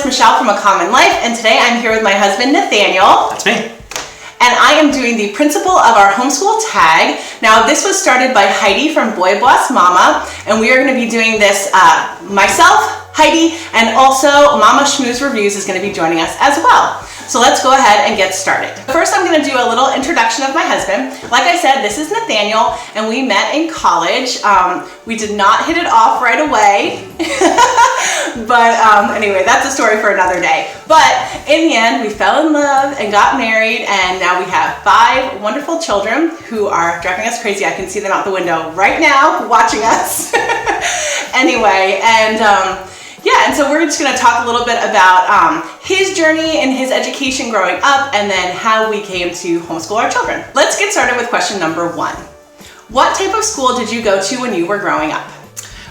Michelle from A Common Life, and today I'm here with my husband Nathaniel. That's me. And I am doing the principal of Our Homeschool TAG. Now, this was started by Heidi from Boy Boss Mama, and we are going to be doing this myself, Heidi, and also Mama Schmooze Reviews is going to be joining us as well. So let's go ahead and get started. First, I'm going to do a little introduction of my husband. Like I said, this is Nathaniel, and we met in college. We did not hit it off right away, but anyway, that's a story for another day. But in the end, we fell in love and got married, and now we have 5 wonderful children who are driving us crazy. I can see them out the window right now watching us. Anyway, and so we're just going to talk a little bit about his journey and his education growing up, and then how we came to homeschool our children. Let's get started with question number 1. What type of school did you go to when you were growing up?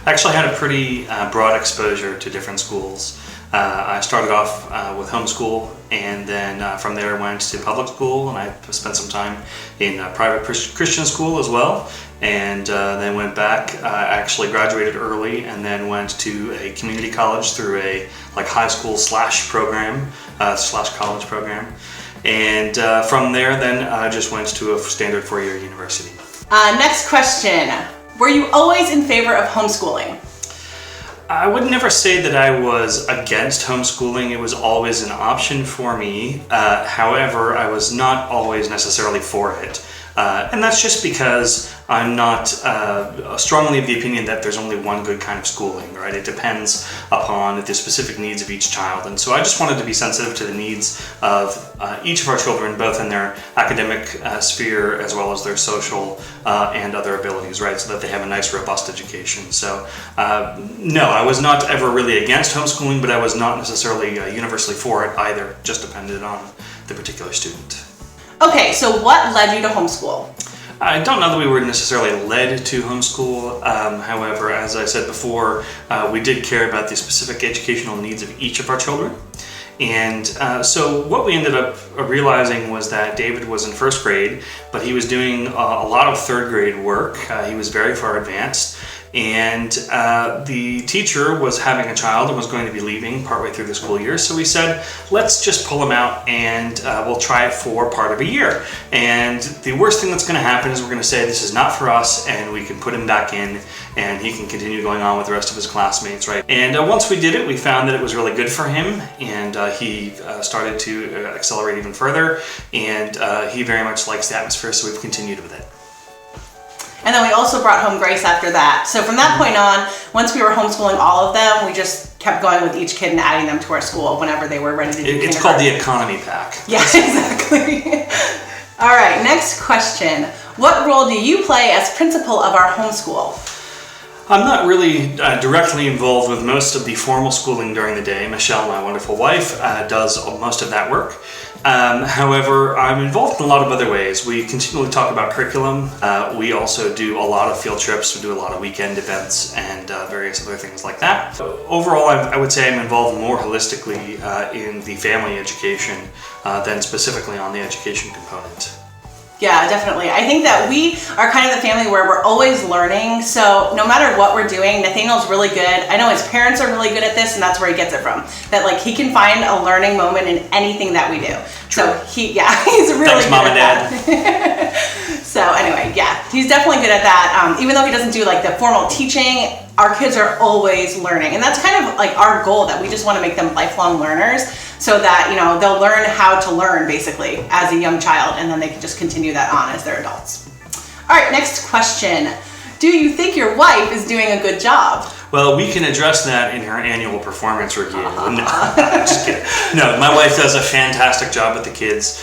I actually had a pretty broad exposure to different schools. I started off with homeschool, and then from there went to public school, and I spent some time in private Christian school as well, and then went back. I actually graduated early and then went to a community college through a high school / program, / college program, and from there then I just went to a standard 4-year university. Next question. Were you always in favor of homeschooling? I would never say that I was against homeschooling. It was always an option for me. However, I was not always necessarily for it. And that's just because I'm not strongly of the opinion that there's only one good kind of schooling, right? It depends upon the specific needs of each child. And so I just wanted to be sensitive to the needs of each of our children, both in their academic sphere as well as their social and other abilities, right? So that they have a nice, robust education. So no, I was not ever really against homeschooling, but I was not necessarily universally for it either. Just depended on the particular student. Okay, so what led you to homeschool? I don't know that we were necessarily led to homeschool. However, as I said before, we did care about the specific educational needs of each of our children. And so what we ended up realizing was that David was in 1st grade, but he was doing a lot of 3rd grade work. He was very far advanced. And the teacher was having a child and was going to be leaving partway through the school year. So we said, let's just pull him out and we'll try it for part of a year. And the worst thing that's going to happen is we're going to say this is not for us, and we can put him back in and he can continue going on with the rest of his classmates, right? And once we did it, we found that it was really good for him, and he started to accelerate even further, and he very much likes the atmosphere, so we've continued with it. And then we also brought home Grace after that. So from that point on, once we were homeschooling all of them, we just kept going with each kid and adding them to our school whenever they were ready to do kindergarten. It's called the economy pack. Yeah, exactly. All right, next question. What role do you play as principal of our homeschool? I'm not really directly involved with most of the formal schooling during the day. Michelle, my wonderful wife, does most of that work. However, I'm involved in a lot of other ways. We continually talk about curriculum. We also do a lot of field trips. We do a lot of weekend events and various other things like that. So overall, I would say I'm involved more holistically in the family education than specifically on the education component. Yeah, definitely. I think that we are kind of the family where we're always learning. So no matter what we're doing, Nathaniel's really good. I know his parents are really good at this, and that's where he gets it from. That he can find a learning moment in anything that we do. True. So he's really Thanks, good Mom at and Dad. that. So anyway, yeah, he's definitely good at that. Even though he doesn't do the formal teaching, our kids are always learning. And that's kind of our goal, that we just want to make them lifelong learners, so that, they'll learn how to learn basically as a young child, and then they can just continue that on as they're adults. All right, next question. Do you think your wife is doing a good job? Well, we can address that in her annual performance review. No, I'm just kidding. No, my wife does a fantastic job with the kids.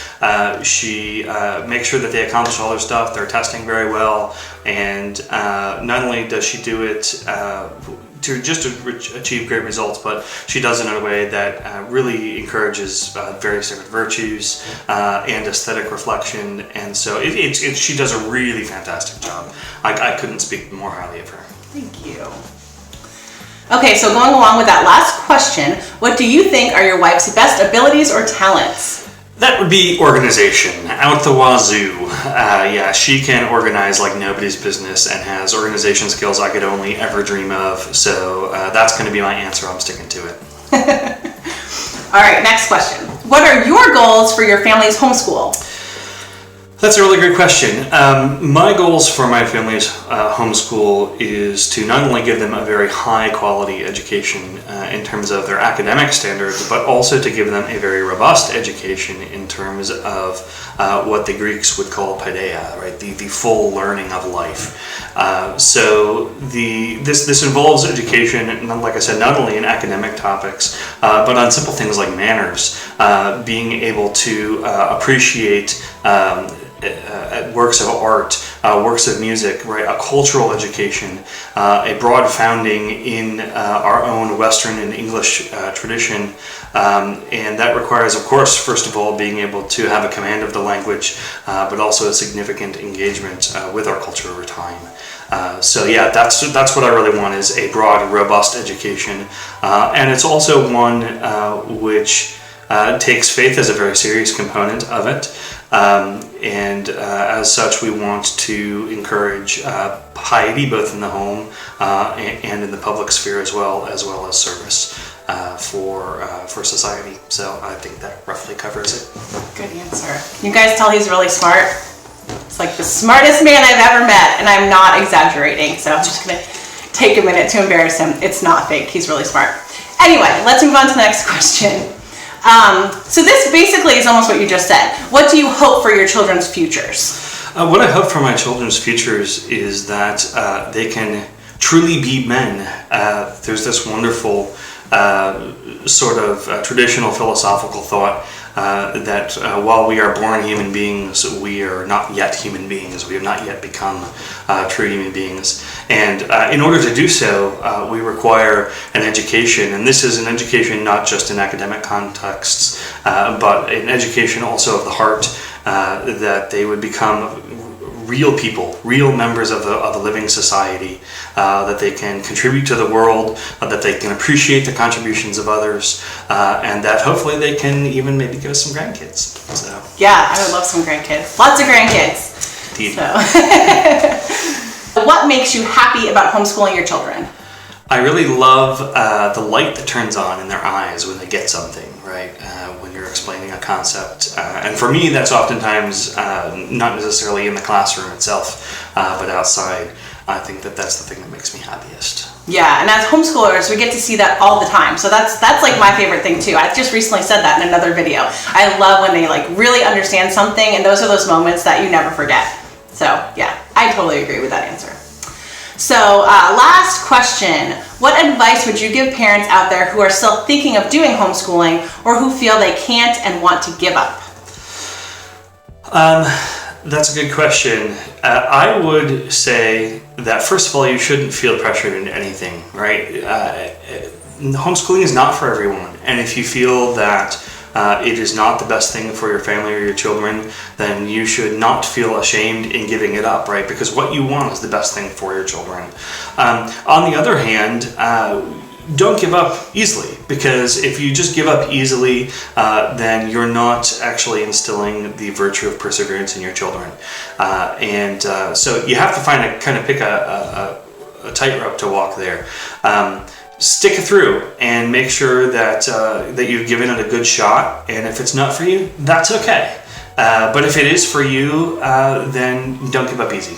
She makes sure that they accomplish all their stuff. They're testing very well. And not only does she do it to achieve great results, but she does it in a way that really encourages various different virtues and aesthetic reflection. And so she does a really fantastic job. I couldn't speak more highly of her. Thank you. Okay, so going along with that last question, what do you think are your wife's best abilities or talents? That would be organization, out the wazoo. Yeah, she can organize like nobody's business and has organization skills I could only ever dream of. So that's going to be my answer. I'm sticking to it. All right, next question. What are your goals for your family's homeschool? That's a really great question. My goals for my family's homeschool is to not only give them a very high quality education in terms of their academic standards, but also to give them a very robust education in terms of what the Greeks would call paideia, right? The full learning of life. So this involves education, like I said, not only in academic topics, but on simple things like manners, being able to appreciate works of art, works of music, right? A cultural education, a broad founding in our own Western and English tradition, and that requires, of course, first of all, being able to have a command of the language, but also a significant engagement with our culture over time. So yeah, that's what I really want, is a broad, robust education, and it's also one which takes faith as a very serious component of it. And as such, we want to encourage piety both in the home and in the public sphere as well as service for society. So I think that roughly covers it. Good answer. You guys tell he's really smart. It's like the smartest man I've ever met, and I'm not exaggerating. So I'm just gonna take a minute to embarrass him. It's not fake. He's really smart. Anyway, let's move on to the next question. So this basically is almost what you just said. What do you hope for your children's futures? What I hope for my children's futures is that they can truly be men. There's this wonderful sort of traditional philosophical thought that while we are born human beings, we are not yet human beings. We have not yet become true human beings. And in order to do so, we require an education. And this is an education not just in academic contexts, but an education also of the heart, that they would become real people, real members of the living society, that they can contribute to the world, that they can appreciate the contributions of others, and that hopefully they can even maybe give us some grandkids. So yeah, I would love some grandkids. Lots of grandkids. Indeed. So. What makes you happy about homeschooling your children? I really love the light that turns on in their eyes when they get something, right? When you're explaining a concept. And for me, that's oftentimes not necessarily in the classroom itself, but outside. I think that's the thing that makes me happiest. Yeah, and as homeschoolers, we get to see that all the time. So that's like my favorite thing too. I just recently said that in another video. I love when they like really understand something, and those are those moments that you never forget. So yeah, I totally agree with that answer. So last question, what advice would you give parents out there who are still thinking of doing homeschooling or who feel they can't and want to give up? That's a good question. I would say that first of all, you shouldn't feel pressured into anything, right? Homeschooling is not for everyone. And if you feel that it is not the best thing for your family or your children, then you should not feel ashamed in giving it up, right? Because what you want is the best thing for your children. On the other hand, don't give up easily, because if you just give up easily, then you're not actually instilling the virtue of perseverance in your children. So you have to pick a tightrope to walk there. Stick it through and make sure that you've given it a good shot. And if it's not for you, that's okay. But if it is for you, then don't give up easy.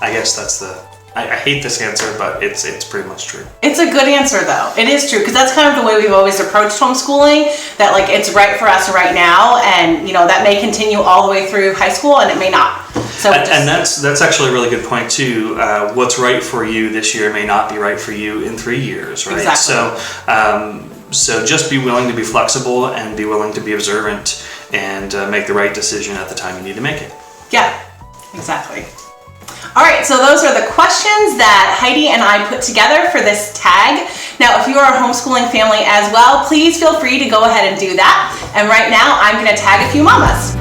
I guess that's I hate this answer, but it's pretty much true. It's a good answer though. It is true, because that's kind of the way we've always approached homeschooling, that like it's right for us right now, and that may continue all the way through high school, and it may not. So and that's actually a really good point too. What's right for you this year may not be right for you in 3 years, right? Exactly. So just be willing to be flexible and be willing to be observant and make the right decision at the time you need to make it. Yeah, exactly. All right, so those are the questions that Heidi and I put together for this tag. Now, if you are a homeschooling family as well, please feel free to go ahead and do that. And right now, I'm going to tag a few mamas.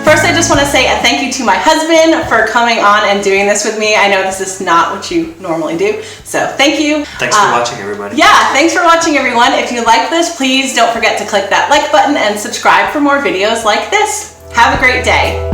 First, I just want to say a thank you to my husband for coming on and doing this with me. I know this is not what you normally do, so thank you. Thanks for watching, everybody. Yeah, thanks for watching, everyone. If you like this, please don't forget to click that like button and subscribe for more videos like this. Have a great day.